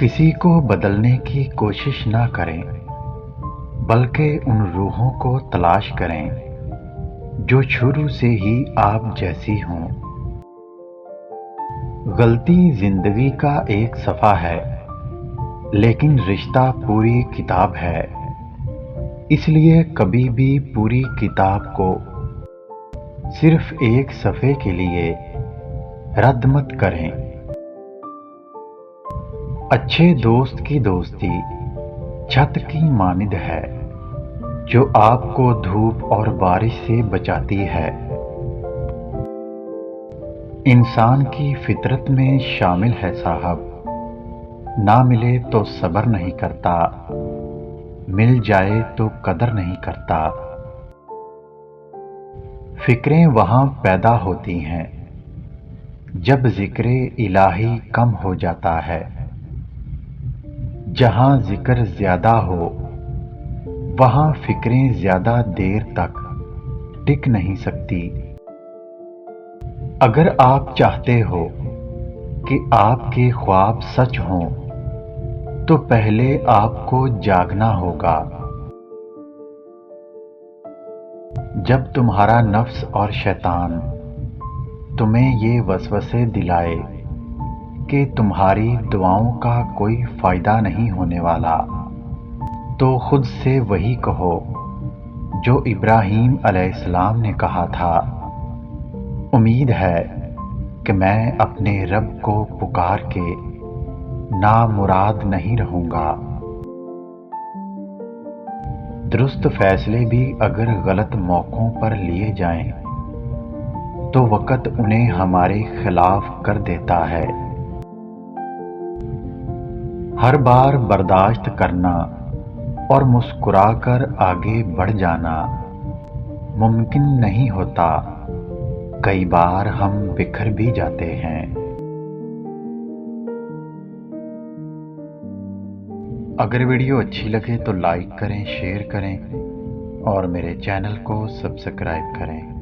किसी को बदलने की कोशिश ना करें, बल्कि उन रूहों को तलाश करें जो शुरू से ही आप जैसी हों। गलती जिंदगी का एक सफ़ा है, लेकिन रिश्ता पूरी किताब है। इसलिए कभी भी पूरी किताब को सिर्फ एक सफ़े के लिए रद्द मत करें। अच्छे दोस्त की दोस्ती छत की मानिंद है, जो आपको धूप और बारिश से बचाती है। इंसान की फितरत में शामिल है साहब, ना मिले तो सब्र नहीं करता, मिल जाए तो कदर नहीं करता। फिक्रें वहाँ पैदा होती हैं जब जिक्र इलाही कम हो जाता है। जहाँ जिक्र ज्यादा हो, वहाँ फिक्रें ज्यादा देर तक टिक नहीं सकती। अगर आप चाहते हो कि आपके ख्वाब सच हों, तो पहले आपको जागना होगा। जब तुम्हारा नफ्स और शैतान तुम्हें ये वसवसे दिलाए कि तुम्हारी दुआओं का कोई फायदा नहीं होने वाला, तो खुद से वही कहो जो इब्राहीम अलैहिस्सलाम ने कहा था, उम्मीद है कि मैं अपने रब को पुकार के नामुराद नहीं रहूंगा। दुरुस्त फैसले भी अगर गलत मौक़ों पर लिए जाएं, तो वक़्त उन्हें हमारे खिलाफ कर देता है। हर बार बर्दाश्त करना और मुस्कुराकर आगे बढ़ जाना मुमकिन नहीं होता। कई बार हम बिखर भी जाते हैं। अगर वीडियो अच्छी लगे तो लाइक करें, शेयर करें और मेरे चैनल को सब्सक्राइब करें।